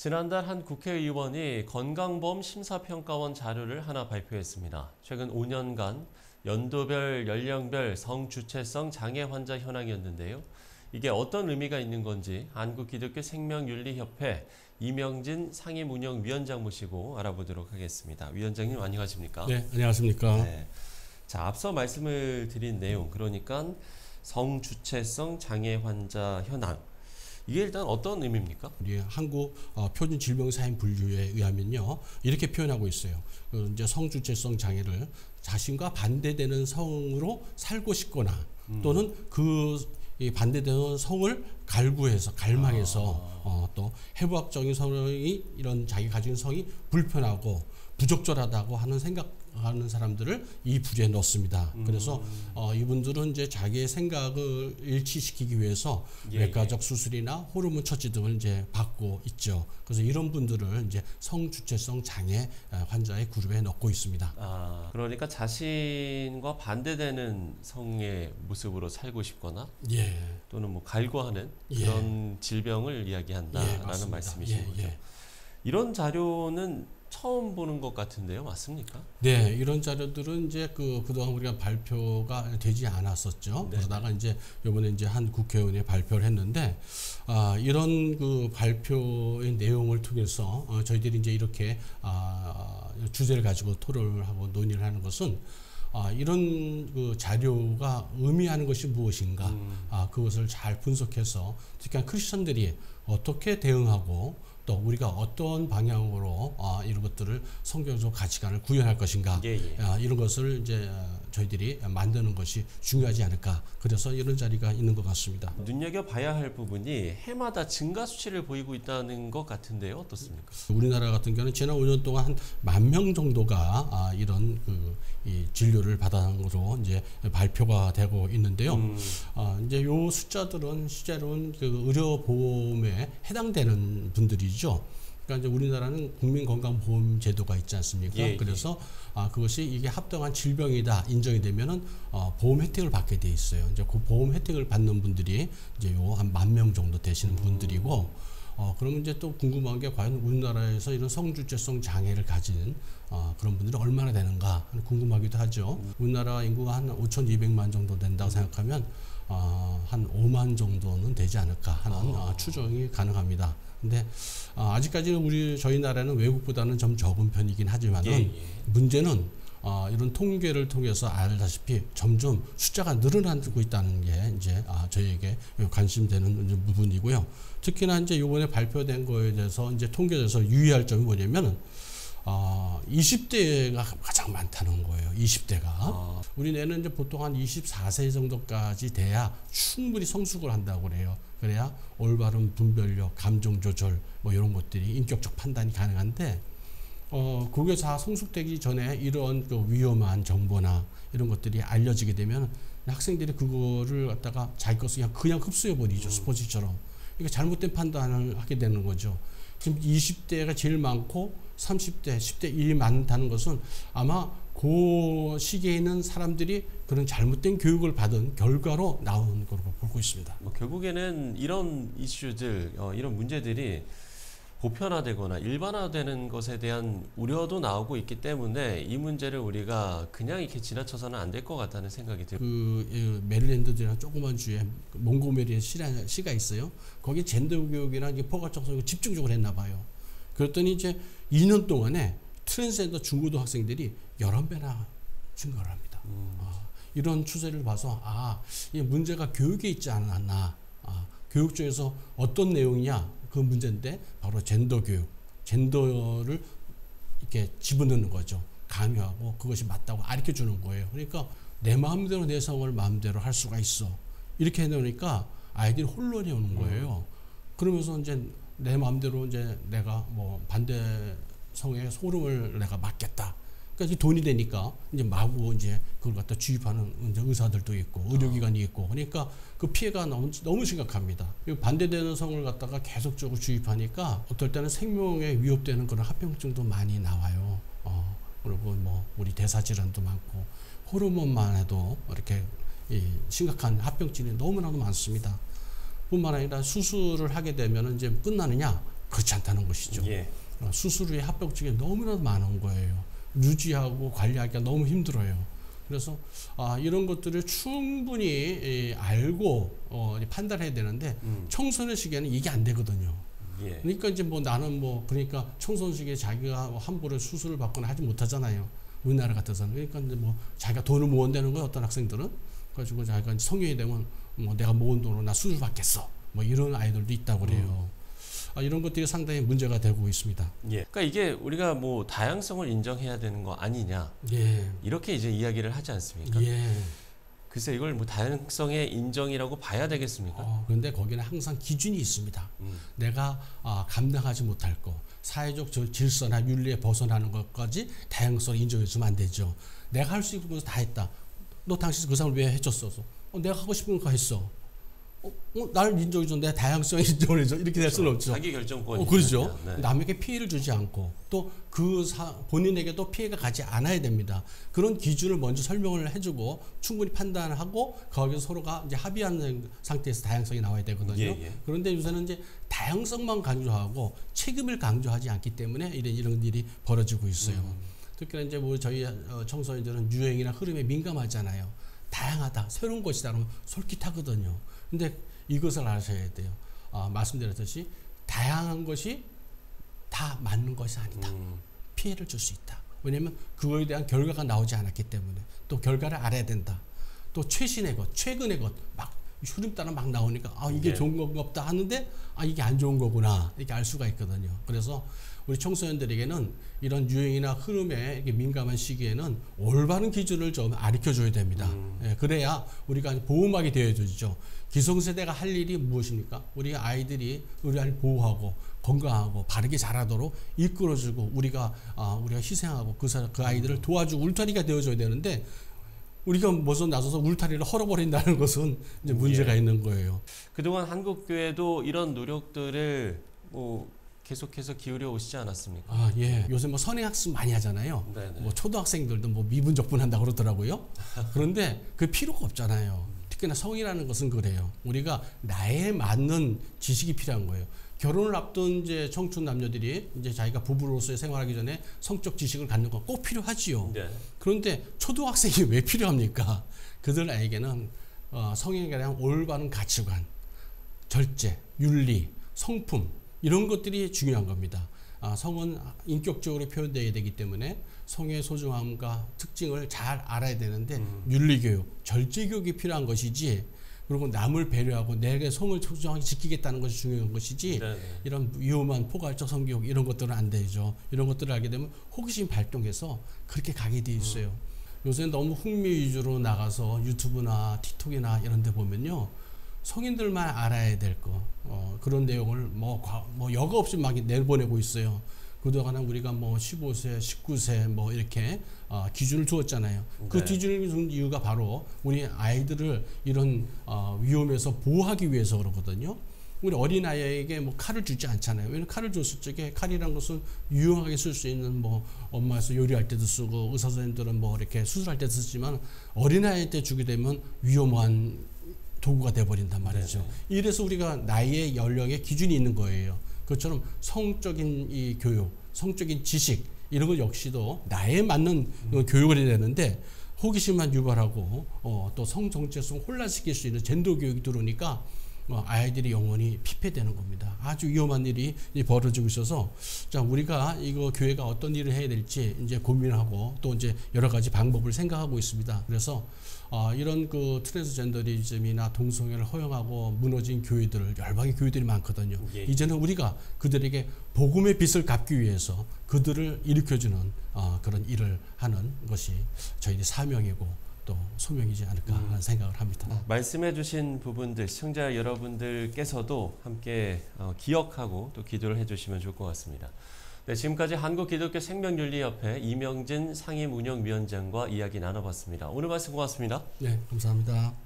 지난달 한 국회의원이 건강보험 심사평가원 자료를 하나 발표했습니다. 최근 5년간 연도별, 연령별 성주체성 장애 환자 현황이었는데요. 이게 어떤 의미가 있는 건지 한국기독교 생명윤리협회 이명진 상임운영위원장 모시고 알아보도록 하겠습니다. 위원장님 안녕하십니까? 네, 안녕하십니까? 네. 자, 앞서 말씀을 드린 내용, 그러니까 성주체성 장애 환자 현황. 이게 일단 어떤 의미입니까? 우리 한국 표준 질병 사인 분류에 의하면요, 이렇게 표현하고 있어요. 이제 성주체성 장애를 자신과 반대되는 성으로 살고 싶거나 또는 이 반대되는 성을 갈망해서 또 해부학적인 성이 이런 자기 가진 성이 불편하고 부적절하다고 하는 생각하는 사람들을 이 부류에 넣습니다. 그래서 이분들은 이제 자기의 생각을 일치시키기 위해서 외과적 수술이나 호르몬 처치 등을 이제 받고 있죠. 그래서 이런 분들을 이제 성주체성 장애 환자의 그룹에 넣고 있습니다. 아, 그러니까 자신과 반대되는 성의 모습으로 살고 싶거나 또는 뭐 갈구하는 그런 질병을 이야기한다라는 말씀이신 거죠. 이런 자료는 처음 보는 것 같은데요, 맞습니까? 네, 이런 자료들은 이제 그동안 우리가 발표가 되지 않았었죠. 그러다가 이제 이번에 이제 한 국회의원이 발표를 했는데, 이런 그 발표의 내용을 통해서 저희들이 이제 이렇게 주제를 가지고 토론을 하고 논의를 하는 것은 이런 그 자료가 의미하는 것이 무엇인가, 그것을 잘 분석해서 특히 크리스천들이 어떻게 대응하고 또 우리가 어떤 방향으로 이런 것들을 성경적 가치관을 구현할 것인가, 이런 것을 이제 저희들이 만드는 것이 중요하지 않을까. 그래서 이런 자리가 있는 것 같습니다. 눈여겨봐야 할 부분이 해마다 증가 수치를 보이고 있다는 것 같은데요, 어떻습니까? 우리나라 같은 경우는 지난 5년 동안 한 10,000명 정도가 이런 이 진료를 받은 것으로 이제 발표가 되고 있는데요. 이제 요 숫자들은 실제로는 그 의료보험에 해당되는 분들이죠. 그러니까 이제 우리나라는 국민건강보험 제도가 있지 않습니까? 그래서 그것이 이게 합당한 질병이다 인정이 되면은 보험 혜택을 받게 돼 있어요. 이제 그 보험 혜택을 받는 분들이 이제 요 한 10,000명 정도 되시는 분들이고, 그러면 이제 또 궁금한 게 과연 우리나라에서 이런 성주체성 장애를 가진 그런 분들이 얼마나 되는가 궁금하기도 하죠. 우리나라 인구가 한 5,200만 정도 된다고 생각하면 한 5만 정도는 되지 않을까 하는 추정이 가능합니다. 근데 아직까지는 저희 나라는 외국보다는 좀 적은 편이긴 하지만은 문제는 이런 통계를 통해서 알다시피 점점 숫자가 늘어나고 있다는 게 이제 저희에게 관심되는 부분이고요. 특히나 이제 이번에 발표된 거에 대해서 이제 통계에서 유의할 점이 뭐냐면은 20대가 가장 많다는 거예요. 20대가. 우리네는 이제 보통 한 24세 정도까지 돼야 충분히 성숙을 한다고 그래요. 그래야 올바른 분별력, 감정 조절 뭐 이런 것들이 인격적 판단이 가능한데, 그게 다 성숙되기 전에 이런 그 위험한 정보나 이런 것들이 알려지게 되면 학생들이 그거를 갖다가 자기 것을 그냥 흡수해 버리죠. 스포츠처럼. 이게 잘못된 판단을 하게 되는 거죠. 지금 20대가 제일 많고 30대, 10대 일이 많다는 것은 아마 그 시기에 있는 사람들이 그런 잘못된 교육을 받은 결과로 나온 걸로 보고 있습니다. 결국에는 이런 이슈들, 이런 문제들이 보편화되거나 일반화되는 것에 대한 우려도 나오고 있기 때문에 이 문제를 우리가 그냥 이렇게 지나쳐서는 안 될 것 같다는 생각이 들어요. 메릴랜드라는 조그만 주에 몽고메리의 시가 있어요. 거기 젠더 교육이나 포괄적 교육을 집중적으로 했나 봐요. 그랬더니 이제 2년 동안에 트랜스젠더 중고등학생들이 11배나 증가를 합니다. 이런 추세를 봐서 이 문제가 교육에 있지 않았나. 교육 중에서 어떤 내용이냐, 그 문제인데 바로 젠더 교육, 젠더를 이렇게 집어넣는 거죠. 강요하고 그것이 맞다고 가르쳐 주는 거예요. 그러니까 내 마음대로 내 성을 마음대로 할 수가 있어. 이렇게 해놓으니까 아이들이 혼란이 오는 거예요. 그러면서 이제 내 마음대로 이제 내가 뭐 반대 성의 소름을 내가 맡겠다. 그러니까 돈이 되니까 이제 마구 이제 그걸 갖다 주입하는 이제 의사들도 있고 의료기관이 있고, 그러니까 그 피해가 너무 심각합니다. 반대되는 성을 갖다가 계속적으로 주입하니까 어떨 때는 생명에 위협되는 그런 합병증도 많이 나와요. 그리고 뭐 우리 대사질환도 많고 호르몬만 해도 이렇게 심각한 합병증이 너무나도 많습니다. 뿐만 아니라 수술을 하게 되면 이제 끝나느냐? 그렇지 않다는 것이죠. 예. 수술 후에 합병증이 너무나도 많은 거예요. 유지하고 관리하기가 너무 힘들어요. 그래서 이런 것들을 충분히 알고 판단해야 되는데 청소년 시기에는 이게 안 되거든요. 예. 그러니까 이제 뭐 나는 뭐 그러니까 청소년 시기에 자기가 함부로 수술을 받거나 하지 못하잖아요. 우리나라 같아서는. 그러니까 이제 뭐 자기가 돈을 모은다는 거예요. 어떤 학생들은. 그래가지고 자기가 성인이 되면 뭐 내가 모은 돈으로 나 수술 받겠어. 뭐 이런 아이들도 있다고 그래요. 이런 것들이 상당히 문제가 되고 있습니다. 예. 그러니까 이게 우리가 뭐 다양성을 인정해야 되는 거 아니냐. 예. 이렇게 이제 이야기를 하지 않습니까? 예. 글쎄 이걸 뭐 다양성의 인정이라고 봐야 되겠습니까? 그런데 거기는 항상 기준이 있습니다. 내가 감당하지 못할 거, 사회적 질서나 윤리에 벗어나는 것까지 다양성을 인정해주면 안 되죠. 내가 할 수 있는 것을 다 했다. 너 당신 그 상을 왜 해줬어? 내가 하고 싶은 거 했어. 나를 인정해줘. 내 다양성을 인정해줘. 이렇게 될 수는 없죠. 자기 결정권이. 그렇죠. 네. 남에게 피해를 주지 않고 또 본인에게도 피해가 가지 않아야 됩니다. 그런 기준을 먼저 설명을 해주고 충분히 판단하고 거기서 서로가 이제 합의하는 상태에서 다양성이 나와야 되거든요. 예. 그런데 요새는 이제 다양성만 강조하고 책임을 강조하지 않기 때문에 이런 일이 벌어지고 있어요. 특히나 이제 뭐 저희 청소년들은 유행이나 흐름에 민감하잖아요. 다양하다, 새로운 것이다 그러면 솔깃하거든요. 근데 이것을 아셔야 돼요. 말씀드렸듯이 다양한 것이 다 맞는 것이 아니다. 피해를 줄 수 있다. 왜냐하면 그거에 대한 결과가 나오지 않았기 때문에 또 결과를 알아야 된다. 또 최신의 것, 최근의 것 막 흐름 따라 막 나오니까 이게 예. 좋은 건가 없다 하는데 이게 안 좋은 거구나 이렇게 알 수가 있거든요. 그래서 우리 청소년들에게는 이런 유행이나 흐름에 이렇게 민감한 시기에는 올바른 기준을 좀 가르쳐줘야 됩니다. 예, 그래야 우리가 보호막이 되어주죠. 기성세대가 할 일이 무엇입니까? 우리 아이들이 우리 아이를 보호하고 건강하고 바르게 자라도록 이끌어주고 우리가 희생하고 그 아이들을 도와주고 울타리가 되어줘야 되는데 우리가 먼저 나서서 울타리를 헐어버린다는 것은 이제 문제가 있는 거예요. 그동안 한국 교회도 이런 노력들을 뭐 계속해서 기울여 오시지 않았습니까? 예. 요새 뭐 선행학습 많이 하잖아요. 네네. 뭐 초등학생들도 뭐 미분적분한다고 그러더라고요. 그런데 그 필요가 없잖아요. 특히나 성이라는 것은 그래요. 우리가 나에 맞는 지식이 필요한 거예요. 결혼을 앞둔 이제 청춘 남녀들이 이제 자기가 부부로서의 생활하기 전에 성적 지식을 갖는 건 꼭 필요하지요. 네. 그런데 초등학생이 왜 필요합니까? 그들에게는 성에 대한 올바른 가치관, 절제, 윤리, 성품 이런 것들이 중요한 겁니다. 성은 인격적으로 표현되어야 되기 때문에 성의 소중함과 특징을 잘 알아야 되는데 윤리교육, 절제교육이 필요한 것이지 그리고 남을 배려하고 내게 성을 소중하게 지키겠다는 것이 중요한 것이지 네네. 이런 위험한 포괄적 성교육 이런 것들은 안 되죠. 이런 것들을 알게 되면 호기심 발동해서 그렇게 가게 돼 있어요. 요새 너무 흥미 위주로 나가서 유튜브나 틱톡이나 이런 데 보면요. 성인들만 알아야 될 거 그런 내용을 뭐 여과 없이 막 내보내고 있어요. 그동안 우리가 뭐 15세, 19세 뭐 이렇게 기준을 두었잖아요. 그 네. 기준을 둔 이유가 바로 우리 아이들을 이런 위험에서 보호하기 위해서 그러거든요. 우리 어린아이에게 뭐 칼을 주지 않잖아요. 왜냐면 칼을 줬을 적에 칼이란 것은 유용하게 쓸 수 있는 뭐 엄마에서 요리할 때도 쓰고 의사 선생님들은 뭐 이렇게 수술할 때도 쓰지만 어린아이 때 주게 되면 위험한 도구가 돼버린단 말이죠. 네네. 이래서 우리가 나이의 연령의 기준이 있는 거예요. 그것처럼 성적인 이 교육, 성적인 지식 이런 것 역시도 나에 맞는 교육을 해야 되는데 호기심만 유발하고 또 성 정체성 혼란시킬 수 있는 젠더 교육이 들어오니까 아이들이 영혼이 피폐되는 겁니다. 아주 위험한 일이 벌어지고 있어서 자 우리가 이거 교회가 어떤 일을 해야 될지 이제 고민하고 또 이제 여러 가지 방법을 생각하고 있습니다. 그래서 이런 그 트랜스젠더리즘이나 동성애를 허용하고 무너진 교회들 열방의 교회들이 많거든요. 예. 이제는 우리가 그들에게 복음의 빛을 갚기 위해서 그들을 일으켜주는 그런 일을 하는 것이 저희의 사명이고 또 소명이지 않을까 하는 생각을 합니다. 말씀해 주신 부분들 시청자 여러분들께서도 함께 기억하고 또 기도를 해주시면 좋을 것 같습니다. 네, 지금까지 한국기독교생명윤리협회 이명진 상임운영위원장과 이야기 나눠봤습니다. 오늘 말씀 고맙습니다. 네, 감사합니다.